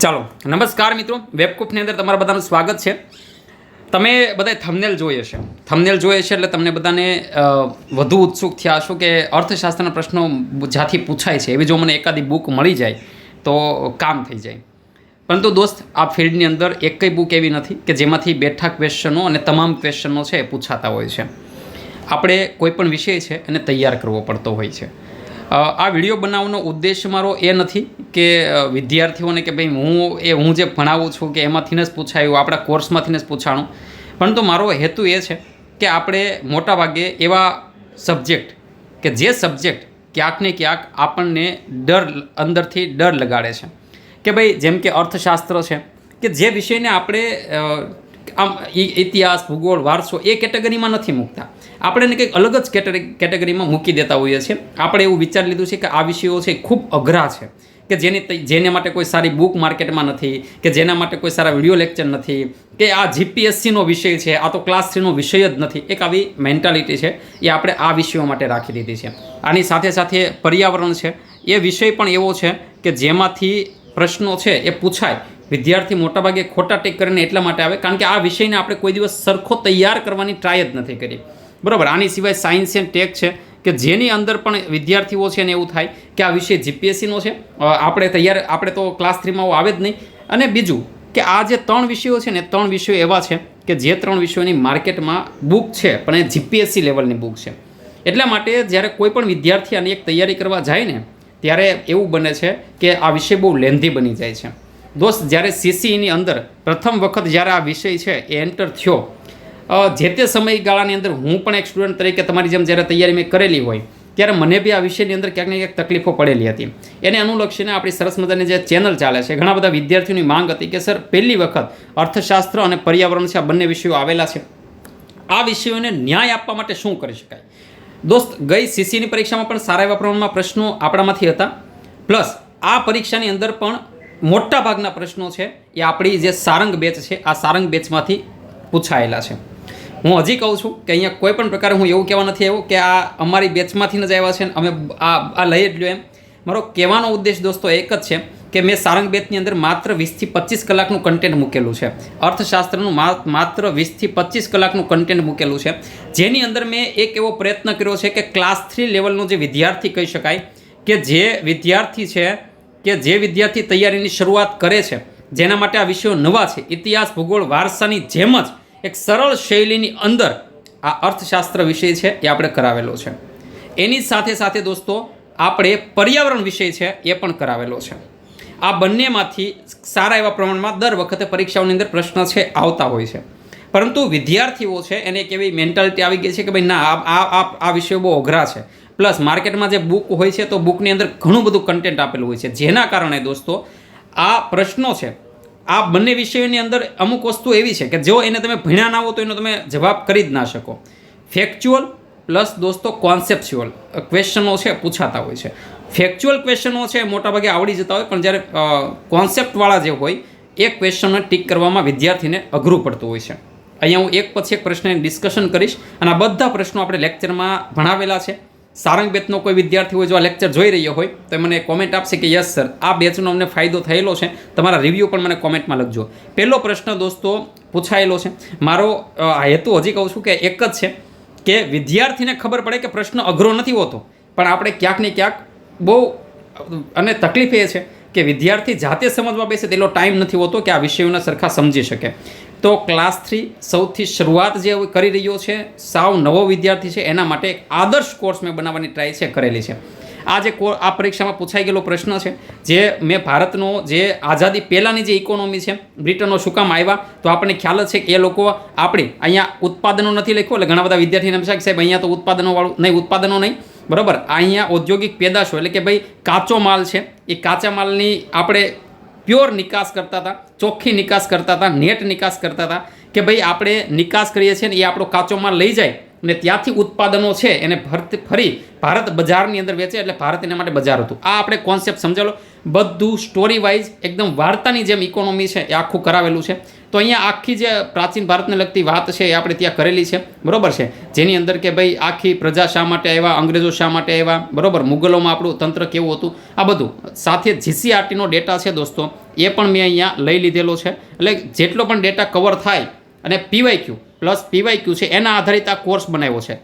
ચાલો નમસ્કાર મિત્રો, વેબકૂફની અંદર તમારા બધાનું સ્વાગત છે. તમે બધાએ થંબનેલ જોઈ હશે. થંબનેલ જોઈ હશે એટલે તમને બધાને વધુ ઉત્સુક થયા હશો કે અર્થશાસ્ત્રના પ્રશ્નો જ્યાંથી પૂછાય છે એવી જો મને એકાદી બુક મળી જાય તો કામ થઈ જાય. પરંતુ દોસ્ત, આ ફિલ્ડની અંદર એકય બુક એવી નથી કે જેમાંથી બેઠા ક્વેશ્ચનો અને તમામ ક્વેશ્ચનો છે એ પૂછાતા હોય છે. આપણે કોઈ પણ વિષય છે એને તૈયાર કરવો પડતો હોય છે. આ વિડીયો બનાવવાનો ઉદ્દેશ મારો એ નથી કે વિદ્યાર્થીઓને કે ભાઈ હું જે ભણાવું છું કે એમાંથી જ પૂછાયું, આપણા કોર્સમાંથી જ પૂછાણું. પરંતુ મારો હેતુ એ છે કે આપણે મોટાભાગે એવા સબ્જેક્ટ કે જે સબ્જેક્ટ ક્યાંક ને ક્યાંક આપણને અંદરથી ડર લગાડે છે કે ભાઈ જેમ કે અર્થશાસ્ત્ર છે કે જે વિષયને આપણે આમ ઇતિહાસ, ભૂગોળ, વારસો એ કેટેગરીમાં નથી મૂકતા. આપણે એને કંઈક અલગ જ કેટેગરીમાં મૂકી દેતા હોઈએ છીએ. આપણે એવું વિચારી લીધું છે કે આ વિષયો છે ખૂબ અઘરા છે કે જેને માટે કોઈ સારી બુક માર્કેટમાં નથી, કે જેના માટે કોઈ સારા વિડીયો લેક્ચર નથી, કે આ જીપીએસસીનો વિષય છે, આ તો ક્લાસ 3નો વિષય જ નથી. એક આવી મેન્ટાલિટી છે એ આપણે આ વિષયો માટે રાખી દીધી છે. આની સાથે સાથે પર્યાવરણ છે એ વિષય પણ એવો છે કે જેમાંથી પ્રશ્નો છે એ પૂછાય. વિદ્યાર્થી મોટાભાગે ખોટા ટેક કરીને એટલા માટે આવે કારણ કે આ વિષયને આપણે કોઈ દિવસ સરખો તૈયાર કરવાની ટ્રાય જ નથી કરી. બરાબર. આની સિવાય સાયન્સ એન્ડ ટેક છે કે જેની અંદર પણ વિદ્યાર્થીઓ છે ને એવું થાય કે આ વિષય જીપીએસસીનો છે, આપણે તો ક્લાસ 3માં આવે જ નહીં. અને બીજું કે આ જે 3 વિષયો છે ને 3 વિષયો એવા છે કે જે 3 વિષયોની માર્કેટમાં બુક છે પણ એ જીપીએસસી લેવલની બુક છે. એટલા માટે જ્યારે કોઈ પણ વિદ્યાર્થી આની એક તૈયારી કરવા જાય ને ત્યારે એવું બને છે કે આ વિષય બહુ લેન્ધી બની જાય છે. દોસ્ત, જ્યારે સીસીઈની અંદર પ્રથમ વખત જ્યારે આ વિષય છે એ એન્ટર થયો, જે તે સમયગાળાની અંદર હું પણ એક સ્ટુડન્ટ તરીકે તમારી જેમ જ્યારે તૈયારી મેં કરેલી હોય ત્યારે મને બી આ વિષયની અંદર ક્યાંક ને ક્યાંક તકલીફો પડેલી હતી. એને અનુલક્ષીને આપણી સરસ મજાની જે ચેનલ ચાલે છે, ઘણા બધા વિદ્યાર્થીઓની માંગ હતી કે સર પહેલી વખત અર્થશાસ્ત્ર અને પર્યાવરણ છે આ બંને વિષયો આવેલા છે, આ વિષયોને ન્યાય આપવા માટે શું કરી શકાય. દોસ્ત, ગઈ સીસીની પરીક્ષામાં પણ સારા એવા પ્રમાણમાં પ્રશ્નો આપણામાંથી હતા. પ્લસ આ પરીક્ષાની અંદર પણ મોટા ભાગના પ્રશ્નો છે એ આપણી જે સારંગ બેચ છે આ સારંગ બેચમાંથી પૂછાયેલા છે. હું હજી કહું છું કે અહીંયા કોઈ પણ પ્રકારે હું એવું કહેવા નથી આવ્યો કે આ અમારી બેચમાંથી જ આવ્યા છે ને અમે આ લઈ જ લ્યો એમ. મારો કહેવાનો ઉદ્દેશ દોસ્તો એક જ છે કે મેં સારંગ બેચની અંદર માત્ર 20 થી 25 કલાકનું કન્ટેન્ટ મૂકેલું છે. અર્થશાસ્ત્રનું માત્ર 20 થી 25 કલાકનું કન્ટેન્ટ મૂકેલું છે, જેની અંદર મેં એક એવો પ્રયત્ન કર્યો છે કે ક્લાસ 3 લેવલનો જે વિદ્યાર્થી કહી શકાય કે જે વિદ્યાર્થી છે કે જે વિદ્યાર્થી તૈયારીની શરૂઆત કરે છે, જેના માટે આ વિષયો નવા છે, ઇતિહાસ, ભૂગોળ, વારસાની જેમ જ એક સરળ શૈલીની અંદર આ અર્થશાસ્ત્ર વિષય છે એ આપણે કરાવેલો છે. એની સાથે સાથે દોસ્તો આપણે પર્યાવરણ વિષય છે એ પણ કરાવેલો છે. આ બંનેમાંથી સારા એવા પ્રમાણમાં દર વખતે પરીક્ષાઓની અંદર પ્રશ્ન છે આવતા હોય છે. પરંતુ વિદ્યાર્થીઓ છે એને એક એવી મેન્ટાલિટી આવી ગઈ છે કે ભાઈ ના, આ વિષયો બહુ અઘરા છે. પ્લસ માર્કેટમાં જે બુક હોય છે તો બુકની અંદર ઘણું બધું કન્ટેન્ટ આપેલું હોય છે, જેના કારણે દોસ્તો આ પ્રશ્નો છે આ બંને વિષયોની અંદર અમુક વસ્તુ એવી છે કે જો એને તમે ભણ્યા ના હો તો એનો તમે જવાબ કરી જ ના શકો. ફેક્ચ્યુઅલ પ્લસ દોસ્તો કોન્સેપ્ચ્યુઅલ ક્વેશ્ચનો છે પૂછાતા હોય છે. ફેક્ચ્યુઅલ ક્વેશ્ચનો છે મોટાભાગે આવડી જતા હોય, પણ જ્યારે કોન્સેપ્ટવાળા જે હોય એ ક્વેશ્ચનને ટીક કરવામાં વિદ્યાર્થીને અઘરું પડતું હોય છે. અહીંયા હું એક પછી એક પ્રશ્નની ડિસ્કશન કરીશ અને આ બધા પ્રશ્નો આપણે લેક્ચરમાં ભણાવેલા છે. સારંગ બેચનો કોઈ વિદ્યાર્થી હોય જો આ લેક્ચર જોઈ રહ્યો હોય તો મને કોમેન્ટ આપશે કે યસ સર, આ બેચનો અમને ફાયદો થયેલો છે, તમારા રિવ્યૂ પણ મને કોમેન્ટમાં લખજો. પહેલો પ્રશ્ન દોસ્તો પૂછાયેલો છે. મારો હેતુ હજી કહું છું કે એક જ છે કે વિદ્યાર્થીને ખબર પડે કે પ્રશ્ન અઘરો નથી હોતો, પણ આપણે ક્યાંક ને ક્યાંક બહુ અને તકલીફ એ છે કે વિદ્યાર્થી જાતે સમજવા બેસે તેટલો ટાઈમ નથી હોતો કે આ વિષયોને સરખા સમજી શકે. તો ક્લાસ 3 સૌથી શરૂઆત જે કરી રહ્યો છે, સાવ નવો વિદ્યાર્થી છે, એના માટે એક આદર્શ કોર્સ મેં બનાવવાની ટ્રાય છે કરેલી છે. આ પરીક્ષામાં પૂછાઈ ગયેલો પ્રશ્ન છે જે મેં ભારતનો જે આઝાદી પહેલાંની જે ઇકોનોમી છે, બ્રિટનો શું કામ આવ્યા, તો આપણને ખ્યાલ જ છે કે એ લોકો આપણી અહીંયા ઉત્પાદનો નથી લખ્યું એટલે ઘણા બધા વિદ્યાર્થીને એમ છે કે સાહેબ અહીંયા તો ઉત્પાદનો નહીં બરાબર, અહીંયા ઔદ્યોગિક પેદાશો એટલે કે ભાઈ કાચો માલ છે, એ કાચા માલની આપણે પ્યોર નિકાસ કરતા હતા, ચોખ્ખી નિકાસ કરતા હતા, નેટ નિકાસ કરતા હતા કે ભાઈ આપણે નિકાસ કરીએ છીએ ને એ આપણો કાચો માલ લઈ જાય અને ત્યાંથી ઉત્પાદનો છે એને ફરી ભારત બજારની અંદર વેચે, એટલે ભારત એના માટે બજાર હતું. આ આપણે કોન્સેપ્ટ સમજાવેલો. બધું સ્ટોરી વાઇઝ એકદમ વાર્તાની જેમ ઇકોનોમી છે એ આખું કરાવેલું છે. તો અહીંયા આખી જે પ્રાચીન ભારતને લગતી વાત છે એ આપણે ત્યાં કરેલી છે, બરોબર છે. જેની અંદર કે ભાઈ આખી પ્રજા શા માટે આવ્યા, અંગ્રેજો શા માટે આવ્યા, બરોબર, મુગલોમાં આપણું તંત્ર કેવું હતું, આ બધું સાથે જીસીઆરટીનો ડેટા છે દોસ્તો, એ પણ મેં અહીંયા લઈ લીધેલો છે. એટલે જેટલો પણ ડેટા કવર થાય અને પીવાયક્યુ પ્લસ પીવાયક્યુ છે એના આધારિત આ કોર્સ બનાવ્યો છે.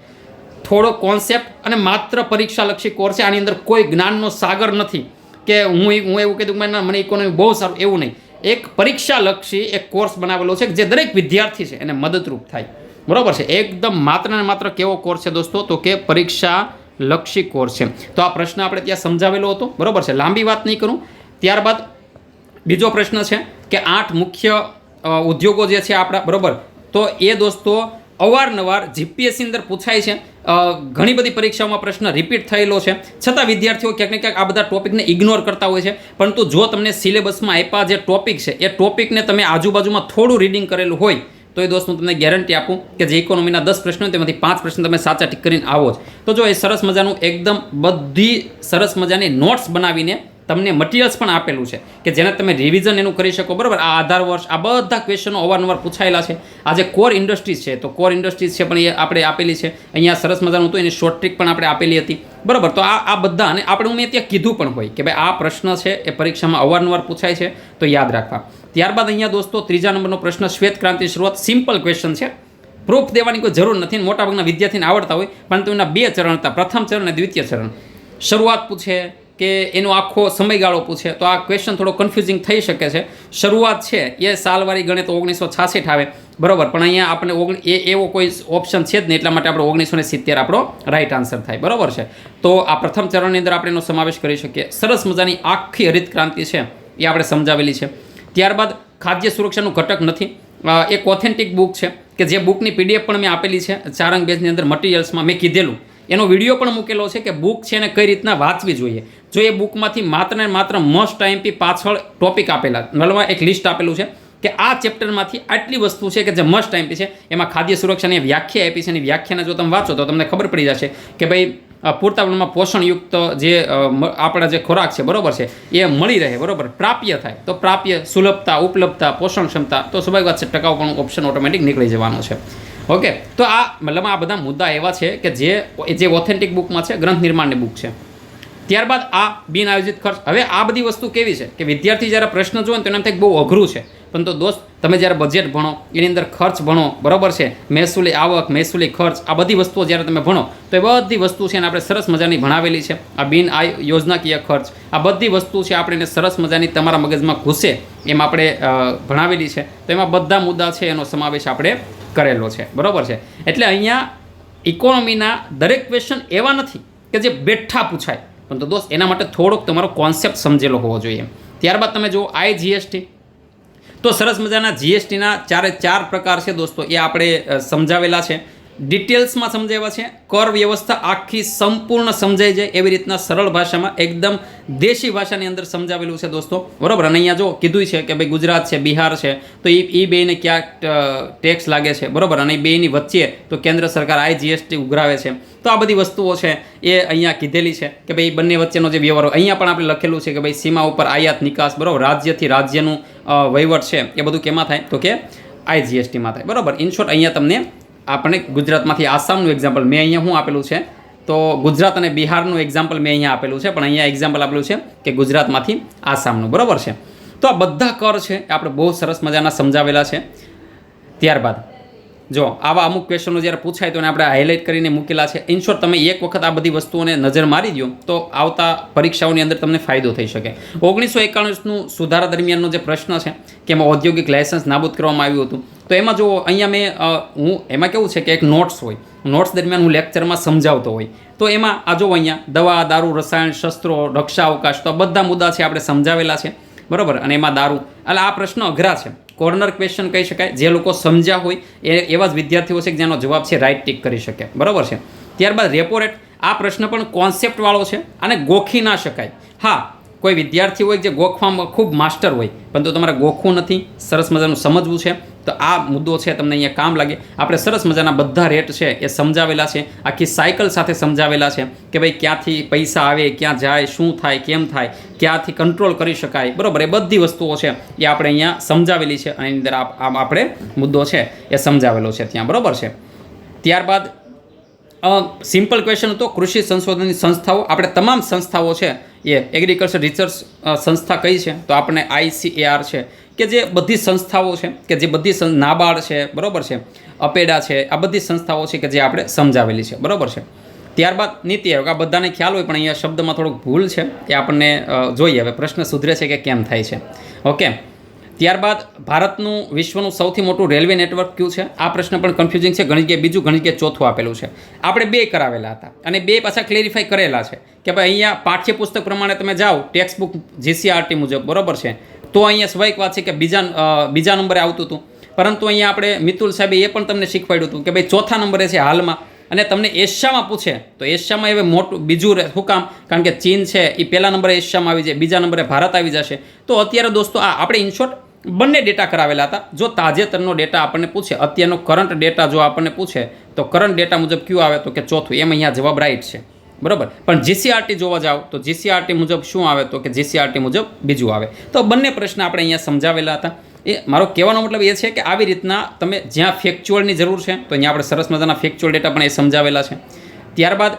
થોડો કોન્સેપ્ટ અને માત્ર પરીક્ષાલક્ષી કોર્સ છે. આની અંદર કોઈ જ્ઞાનનો સાગર નથી કે હું એવું કીધું કે મને ઇકોનોમી બહુ સારું, એવું નહીં. એક પરીક્ષાલક્ષી એક કોર્સ બનાવેલો છે જે દરેક વિદ્યાર્થી છે એને મદદરૂપ થાય, બરોબર છે. એકદમ માત્ર ને માત્ર કેવો કોર્સ છે દોસ્તો, તો કે પરીક્ષાલક્ષી કોર્સ છે. તો આ પ્રશ્ન આપણે ત્યાં સમજાવેલો હતો, બરોબર છે. લાંબી વાત નહીં કરું. ત્યારબાદ બીજો પ્રશ્ન છે કે 8 મુખ્ય ઉદ્યોગો જે છે આપણા, બરોબર, તો એ દોસ્તો અવારનવાર જીપીએસસી અંદર પૂછાય છે. ઘણી બધી પરીક્ષાઓમાં પ્રશ્ન રિપીટ થયેલો છે, છતાં વિદ્યાર્થીઓ ક્યાંક ને ક્યાંક આ બધા ટોપિકને ઇગ્નોર કરતા હોય છે. પરંતુ જો તમને સિલેબસમાં આપ્યા જે ટોપિક છે એ ટોપિકને તમે આજુબાજુમાં થોડું રીડિંગ કરેલું હોય તો એ દોસ્ત હું તમને ગેરંટી આપું કે જે ઇકોનોમીના 10 પ્રશ્નો હોય તેમાંથી 5 પ્રશ્ન તમે સાચા ટીક કરીને આવો જ. તો જો એ સરસ મજાનું એકદમ બધી સરસ મજાની નોટ્સ બનાવીને તમને મટીરિયલ્સ પણ આપેલું છે કે જેને તમે રિવિઝન એનું કરી શકો, બરાબર. આ આધાર વર્ષ, આ બધા ક્વેશ્ચનો અવારનવાર પૂછાયેલા છે. આ જે કોર ઇન્ડસ્ટ્રીઝ છે, તો કોર ઇન્ડસ્ટ્રીઝ છે પણ એ આપણે આપેલી છે અહીંયા, સરસ મજાનું હતું, એની શોર્ટ ટ્રીક પણ આપણે આપેલી હતી, બરાબર. તો આ બધા, અને આપણે મેં ત્યાં કીધું પણ હોય કે ભાઈ આ પ્રશ્ન છે એ પરીક્ષામાં અવારનવાર પૂછાય છે, તો યાદ રાખવા. ત્યારબાદ અહીંયા દોસ્તો 3જા નંબરનો પ્રશ્ન, શ્વેત ક્રાંતિ શરૂઆત. સિમ્પલ ક્વેશ્ચન છે, પ્રૂફ દેવાની કોઈ જરૂર નથી. મોટાભાગના વિદ્યાર્થીને આવડતા હોય, પરંતુ એના 2 ચરણ હતા, પ્રથમ ચરણ અને દ્વિતીય ચરણ. શરૂઆત પૂછે કે એનો આખો સમયગાળો પૂછે તો આ ક્વેશ્ચન થોડો કન્ફ્યુઝિંગ થઈ શકે છે. શરૂઆત છે એ સાલવારી ગણે તો 1966 આવે, બરાબર. પણ અહીંયા આપણે એવો કોઈ ઓપ્શન છે જ નહીં, એટલા માટે આપણે 1970 આપણો રાઈટ આન્સર થાય, બરાબર છે. તો આ પ્રથમ ચરણની અંદર આપણે એનો સમાવેશ કરી શકીએ. સરસ મજાની આખી હરિત ક્રાંતિ છે એ આપણે સમજાવેલી છે. ત્યારબાદ ખાદ્ય સુરક્ષાનું ઘટક નથી, એક ઓથેન્ટિક બુક છે કે જે બુકની પીડીએફ પણ મેં આપેલી છે ચારંગ બેચની અંદર મટીરિયલ્સમાં મેં કીધેલું. એનો વિડીયો પણ મૂકેલો છે કે બુક છે ને કઈ રીતના વાંચવી જોઈએ. જો એ બુકમાંથી માત્ર ને માત્ર મસ્ટ આઈએમપી પાછળ ટોપિક આપેલા, નલમાં એક લિસ્ટ આપેલું છે કે આ ચેપ્ટરમાંથી આટલી વસ્તુ છે કે જે મસ્ટ આઈએમપી છે. એમાં ખાદ્ય સુરક્ષાની વ્યાખ્યા આપી છે, અને વ્યાખ્યાને જો તમે વાંચો તો તમને ખબર પડી જશે કે ભાઈ પૂરતા પ્રમાણમાં પોષણયુક્ત જે આપણા જે ખોરાક છે, બરોબર છે, એ મળી રહે, બરોબર, પ્રાપ્ય થાય. તો પ્રાપ્ય, સુલભતા, ઉપલબ્ધતા, પોષણ ક્ષમતા, તો સ્વાભાવિક વાત છે ટકાઉપણું ઓપ્શન ઓટોમેટિક નીકળી જવાનો છે. ઓકે, તો મતલબ આ બધા મુદ્દા એવા છે કે જે ઓથેન્ટિક બુકમાં છે, ગ્રંથ નિર્માણની બુક છે. ત્યારબાદ આ બિન આયોજિત ખર્ચ. હવે આ બધી વસ્તુ કેવી છે કે વિદ્યાર્થી જ્યારે પ્રશ્ન જોવે ને તો એમ થાય બહુ અઘરું છે, પરંતુ દોસ્ત તમે જ્યારે બજેટ ભણો, એની અંદર ખર્ચ ભણો, બરાબર છે, મહેસૂલી આવક, મહેસૂલી ખર્ચ, આ બધી વસ્તુઓ જ્યારે તમે ભણો તો એ બધી વસ્તુ છે એને આપણે સરસ મજાની ભણાવેલી છે. આ બિન યોજનાકીય ખર્ચ, આ બધી વસ્તુ છે આપણે એને સરસ મજાની તમારા મગજમાં ઘૂસે એમ આપણે ભણાવેલી છે. તો એમાં બધા મુદ્દા છે એનો સમાવેશ આપણે કરેલો છે, બરાબર છે. એટલે અહીંયા ઇકોનોમીના દરેક ક્વેશ્ચન એવા નથી કે જે બેઠા પૂછાય, પરંતુ દોસ્ત એના માટે થોડોક તમારો કોન્સેપ્ટ સમજેલો હોવો જોઈએ. ત્યારબાદ તમે જુઓ IGST, તો સરસ મજાના જીએસટીના 4 પ્રકાર છે દોસ્તો, એ આપણે સમજાવેલા છે, ડિટેલ્સમાં સમજાવ્યા છે. કર વ્યવસ્થા આખી સંપૂર્ણ સમજાઈ જાય એવી રીતના સરળ ભાષામાં એકદમ દેશી ભાષાની અંદર સમજાવેલું છે દોસ્તો, બરાબર. અને અહીંયા જો કીધું છે કે ભાઈ ગુજરાત છે, બિહાર છે, તો એ બેને ક્યાં ટેક્સ લાગે છે, બરાબર, અને એ બેની વચ્ચે તો કેન્દ્ર સરકાર IGST ઉઘરાવે છે. તો આ બધી વસ્તુઓ છે એ અહીંયા કીધેલી છે કે ભાઈ બંને વચ્ચેનો જે વ્યવહારો, અહીંયા પણ આપણે લખેલું છે કે ભાઈ સીમા ઉપર આયાત નિકાસ, બરાબર, રાજ્યથી રાજ્યનું વહીવટ છે એ બધું કેમાં થાય તો કે IGSTમાં થાય, બરાબર. ઇન શોર્ટ અહીંયા તમને આપણે ગુજરાતમાંથી આસામનું એક્ઝામ્પલ મેં અહીંયા શું આપેલું છે, તો ગુજરાત અને બિહારનું એક્ઝામ્પલ મેં અહીંયા આપેલું છે, પણ અહીંયા એક્ઝામ્પલ આપેલું છે કે ગુજરાતમાંથી આસામનું, બરાબર છે. તો આ બધા કર છે એ આપણે બહુ સરસ મજાના સમજાવેલા છે. ત્યારબાદ જો આવા અમુક ક્વેશ્ચનો જ્યારે પૂછાય તો એને આપણે હાઇલાઇટ કરીને મૂકેલા છે. ઇન શોર્ટ તમે એક વખત આ બધી વસ્તુઓને નજર મારી દો તો આવતા પરીક્ષાઓની અંદર તમને ફાયદો થઈ શકે. 1941નું સુધારા દરમિયાનનો જે પ્રશ્ન છે કે એમાં ઔદ્યોગિક લાયસન્સ નાબૂદ કરવામાં આવ્યું હતું. તો એમાં જો અહીંયા એમાં કેવું છે કે એક નોટ્સ હોય, નોટ્સ દરમિયાન હું લેક્ચરમાં સમજાવતો હોય, તો એમાં આ જો અહીંયા દવા, દારૂ, રસાયણ, શસ્ત્રો, રક્ષા અવકાશ, તો બધા મુદ્દા છે આપણે સમજાવેલા છે, બરાબર. અને એમાં દારૂ, એટલે આ પ્રશ્ન અઘરા છે, કોર્નર ક્વેશ્ચન કહી શકાય. જે લોકો સમજ્યા હોય એવા જ વિદ્યાર્થીઓ છે કે જેનો જવાબ છે રાઈટ ટીક કરી શકે, બરાબર છે. ત્યારબાદ રેપો રેટ, આ પ્રશ્ન પણ કોન્સેપ્ટવાળો છે અને ગોખી ના શકાય. હા, કોઈ વિદ્યાર્થી હોય જે ગોખવામાં ખૂબ માસ્ટર હોય, પરંતુ તમારે ગોખવું નથી, સરસ મજાનું સમજવું છે, તો આ મુદ્દો છે તમને અહીંયા કામ લાગે. આપણે સરસ મજાના બધા રેટ છે એ સમજાવેલા છે, આખી સાયકલ સાથે સમજાવેલા છે કે ભાઈ ક્યાંથી પૈસા આવે, ક્યાં જાય, શું થાય, કેમ થાય, ક્યાંથી કંટ્રોલ કરી શકાય, બરાબર. એ બધી વસ્તુઓ છે એ આપણે અહીંયા સમજાવેલી છે અને એની અંદર આપણે મુદ્દો છે એ સમજાવેલો છે ત્યાં, બરાબર છે. ત્યારબાદ સિમ્પલ ક્વેશ્ચન હતો કૃષિ સંશોધનની સંસ્થાઓ. આપણે તમામ સંસ્થાઓ છે એ એગ્રીકલ્ચર રિસર્ચ સંસ્થા કઈ છે તો આપણે ICAR છે કે જે બધી સંસ્થાઓ છે કે જે બધી નાબાર્ડ છે, બરાબર છે, અપેડા છે, આ બધી સંસ્થાઓ છે કે જે આપણે સમજાવેલી છે, બરાબર છે. ત્યારબાદ નીતિ આયોગ, આ બધાને ખ્યાલ હોય પણ અહીંયા શબ્દમાં થોડુંક ભૂલ છે એ આપણને જોઈએ હવે પ્રશ્ન સુધરે છે કે કેમ થાય છે. ઓકે. ત્યારબાદ ભારતનું વિશ્વનું સૌથી મોટું રેલવે નેટવર્ક કયું છે? આ પ્રશ્ન પણ કન્ફ્યુઝિંગ છે. ઘણી જગ્યાએ બીજું, ઘણી જગ્યાએ ચોથું આપેલું છે. આપણે 2 કરાવેલા હતા અને 2 પાછા ક્લેરિફાઈ કરેલા છે કે ભાઈ અહીંયા પાઠ્યપુસ્તક પ્રમાણે તમે જાઓ ટેક્સ્ટ બુક GCRT મુજબ, બરાબર છે, તો અહીંયા સ્વાભાવિક વાત છે કે બીજા નંબરે આવતું હતું. પરંતુ અહીંયા આપણે મિતુલ સાહેબે એ પણ તમને શીખવાડ્યું હતું કે ભાઈ ચોથા નંબરે છે હાલમાં. અને તમને એશિયામાં પૂછે તો એશિયામાં હવે મોટું બીજું શું કામ? કારણ કે ચીન છે એ પહેલા નંબરે એશિયામાં આવી જાય, બીજા નંબરે ભારત આવી જશે. તો અત્યારે દોસ્તો આપણે ઇનશોર્ટ બંને ડેટા કરાવેલા હતા. જો તાજેતરનો ડેટા આપણને પૂછે, અત્યારનો કરંટ ડેટા જો આપણને પૂછે તો કરંટ ડેટા મુજબ કયું આવે તો કે ચોથું. એમ અહીંયા જવાબ રાઈટ છે, બરાબર. પણ GCRT જોવા જાઓ તો GCRT મુજબ શું આવે તો કે GCRT મુજબ બીજું આવે. તો બંને પ્રશ્ન આપણે અહીંયા સમજાવેલા હતા. એ મારો કહેવાનો મતલબ એ છે કે આવી રીતના તમે જ્યાં ફેક્ચ્યુઅલની જરૂર છે તો અહીંયા આપણે સરસ મજાના ફેક્ચ્યુઅલ ડેટા પણ એ સમજાવેલા છે. ત્યારબાદ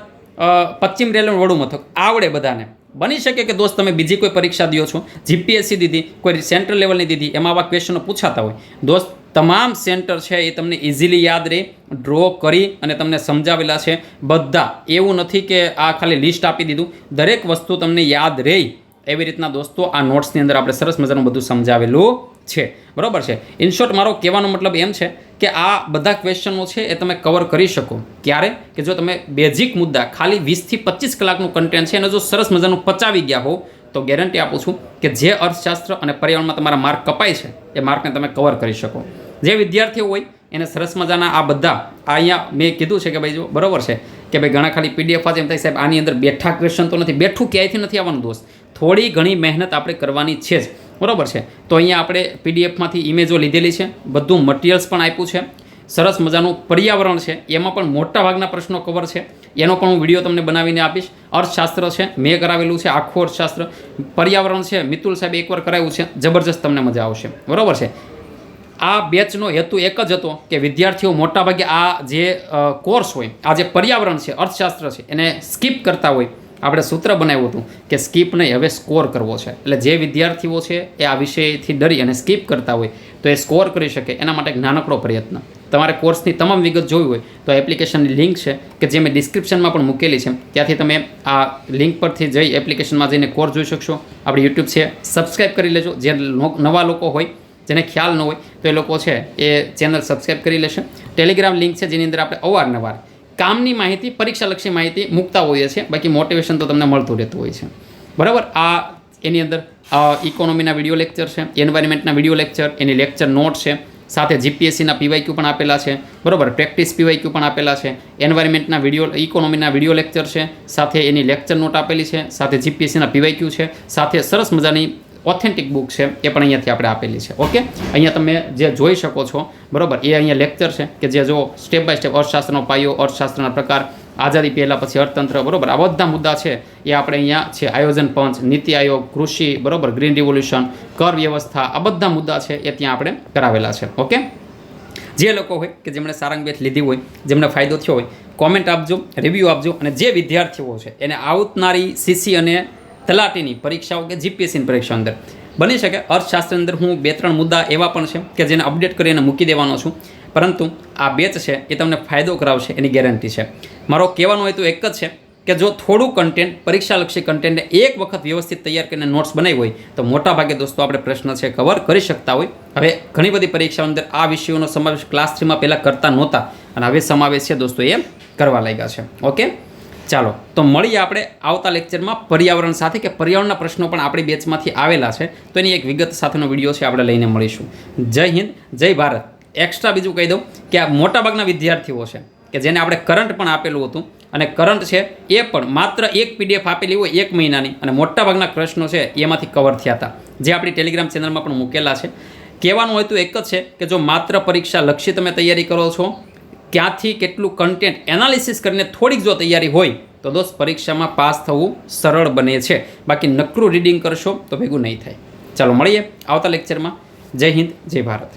પશ્ચિમ રેલવેનું વડું મથક આવડે બધાને. બની શકે કે દોસ્ત તમે બીજી કોઈ પરીક્ષા દો છો, GPSC દીધી, કોઈ સેન્ટ્રલ લેવલની દીધી, એમાં આવા ક્વેશ્ચનો પૂછાતા હોય. દોસ્ત તમામ સેન્ટર છે એ તમને ઇઝીલી યાદ રહે, ડ્રો કરી અને તમને સમજાવેલા છે બધા. એવું નથી કે આ ખાલી લિસ્ટ આપી દીધું, દરેક વસ્તુ તમને યાદ રહે એવી રીતના દોસ્તો આ નોટ્સની અંદર આપણે સરસ મજાનું બધું સમજાવેલું છે, બરાબર છે. ઇન શોર્ટ મારો કહેવાનો મતલબ એમ છે કે આ બધા ક્વેશ્ચનો છે એ તમે કવર કરી શકો. ક્યારે? કે જો તમે બેઝિક મુદ્દા ખાલી 20 થી 25 કલાકનું કન્ટેન્ટ છે અને જો સરસ મજાનું પચાવી ગયા હો તો ગેરંટી આપું છું કે જે અર્થશાસ્ત્ર અને પર્યાવરણમાં તમારા માર્ક કપાય છે એ માર્કને તમે કવર કરી શકો. જે વિદ્યાર્થીઓ હોય એને સરસ મજાના આ બધા અહીંયા મેં કીધું છે કે ભાઈ જો બરાબર છે કે ભાઈ ઘણા ખાલી PDF વાંચે એમ થાય સાહેબ આની અંદર બેઠા ક્વેશ્ચન તો નથી. બેઠું ક્યાંયથી નથી આવવાનું દોસ્ત, થોડી ઘણી મહેનત આપણે કરવાની છે જ, બરાબર છે. તો અહીંયા આપણે PDFમાંથી ઇમેજો લીધેલી છે, બધું મટીરિયલ્સ પણ આપ્યું છે. સરસ મજાનું પર્યાવરણ છે, એમાં પણ મોટા ભાગના પ્રશ્નો કવર છે. એનો પણ હું વિડીયો તમને બનાવીને આપીશ. અર્થશાસ્ત્ર છે મેં કરાવેલું છે, આખું અર્થશાસ્ત્ર. પર્યાવરણ છે મિતુલ સાહેબ એકવાર કરાવ્યું છે, જબરજસ્ત તમને મજા આવશે, બરાબર છે. આ બેચનો હેતુ એક જ હતો કે વિદ્યાર્થીઓ મોટાભાગે આ જે કોર્સ હોય, આ જે પર્યાવરણ છે, અર્થશાસ્ત્ર છે, એને સ્કીપ કરતા હોય. આપણે સૂત્ર બનાવ્યું હતું કે સ્કીપ નહીં, હવે સ્કોર કરવો છે. એટલે જે વિદ્યાર્થીઓ છે એ આ વિષયથી ડરી અને સ્કીપ કરતા હોય તો એ સ્કોર કરી શકે એના માટે એક નાનકડો પ્રયત્ન. તમારે કોર્સની તમામ વિગત જોવી હોય તો એપ્લિકેશનની લિંક છે કે જે મેં ડિસ્ક્રિપ્શનમાં પણ મૂકેલી છે, ત્યાંથી તમે આ લિંક પરથી જઈ એપ્લિકેશનમાં જઈને કોર્સ જોઈ શકશો. આપણી યુટ્યુબ છે સબસ્ક્રાઈબ કરી લેજો. જે નવા લોકો હોય જેને ખ્યાલ ન હોય તો એ લોકો છે એ ચેનલ સબસ્ક્રાઈબ કરી લેશે. ટેલિગ્રામ લિંક છે જેની અંદર આપણે અવારનવાર કામની માહિતી, પરીક્ષાલક્ષી માહિતી મૂકતા હોઈએ છીએ. બાકી મોટિવેશન તો તમને મળતું રહેતું હોય છે, બરાબર. આ એની અંદર ઇકોનોમીના વિડીયો લેક્ચર છે, એન્વાયરમેન્ટના video lecture, any lecture note છે, સાથે GPSCના PYQ પણ આપેલા છે, બરાબર. પ્રેક્ટિસ PYQ પણ આપેલા છે. એન્વાયરમેન્ટના વિડીયો, ઇકોનોમીના વિડીયો લેક્ચર છે, સાથે એની લેક્ચર નોટ આપેલી છે, સાથે GPSCના PYQ છે, સાથે સરસ મજાની ઓથેન્ટિક બુક છે એ પણ અહીંયાથી આપણે આપેલી છે. ઓકે, અહીંયા તમે જે જોઈ શકો છો, બરાબર, એ અહીંયા લેક્ચર છે કે જે જો સ્ટેપ બાય સ્ટેપ અર્થશાસ્ત્રનો પાયો, અર્થશાસ્ત્રના પ્રકાર, આઝાદી પહેલાં પછી અર્થતંત્ર, બરાબર, આ બધા મુદ્દા છે એ આપણે અહીંયા છે. આયોજન પંચ, નીતિ આયોગ, કૃષિ, બરાબર, ગ્રીન રિવોલ્યુશન, કર વ્યવસ્થા, આ બધા મુદ્દા છે એ ત્યાં આપણે કરાવેલા છે. ઓકે, જે લોકો હોય કે જેમણે સારંગ બેચ લીધી હોય, જેમને ફાયદો થયો હોય, કોમેન્ટ આપજો, રિવ્યૂ આપજો. અને જે વિદ્યાર્થીઓ છે એને આવનારી CC અને તલાટીની પરીક્ષાઓ કે GPSCની પરીક્ષા અંદર બની શકે અર્થશાસ્ત્ર અંદર હું 2-3 મુદ્દા એવા પણ છે કે જેને અપડેટ કરીને મૂકી દેવાનો છું. પરંતુ આ બેચ છે એ તમને ફાયદો કરાવશે એની ગેરંટી છે. મારો કહેવાનો હેતુ એક જ છે કે જો થોડું કન્ટેન્ટ, પરીક્ષાલક્ષી કન્ટેન્ટને એક વખત વ્યવસ્થિત તૈયાર કરીને નોટ્સ બનાવી હોય તો મોટાભાગે દોસ્તો આપણે પ્રશ્ન છે કવર કરી શકતા હોય. હવે ઘણી બધી પરીક્ષાઓ અંદર આ વિષયોનો સમાવેશ ક્લાસ 3માં પહેલાં કરતા નહોતા અને હવે સમાવેશ છે દોસ્તો એ કરવા લાગ્યા છે. ઓકે, ચાલો તો મળીએ આપણે આવતા લેક્ચરમાં પર્યાવરણ સાથે, કે પર્યાવરણના પ્રશ્નો પણ આપણી બેચમાંથી આવેલા છે તો એની એક વિગત સાથેનો વિડીયો છે આપણે લઈને મળીશું. જય હિન્દ, જય ભારત. એક્સ્ટ્રા બીજું કહી દઉં કે આ મોટાભાગના વિદ્યાર્થીઓ છે કે જેને આપણે કરંટ પણ આપેલું હતું અને કરંટ છે એ પણ માત્ર એક PDF આપેલી હોય 1 મહિનાની અને મોટાભાગના પ્રશ્નો છે એમાંથી કવર થયા હતા, જે આપણી ટેલિગ્રામ ચેનલમાં પણ મૂકેલા છે. કહેવાનું હોય તો એક જ છે કે જો માત્ર પરીક્ષા લક્ષી તમે તૈયારી કરો છો, ક્યાંથી કેટલું કન્ટેન્ટ એનાલિસિસ કરીને થોડીક જો તૈયારી હોય તો દોસ્ત પરીક્ષામાં પાસ થવું સરળ બને છે. બાકી નકરું રીડિંગ કરશો તો ભેગું નહીં થાય. ચાલો મળીએ આવતા લેક્ચરમાં. જય હિન્દ, જય ભારત.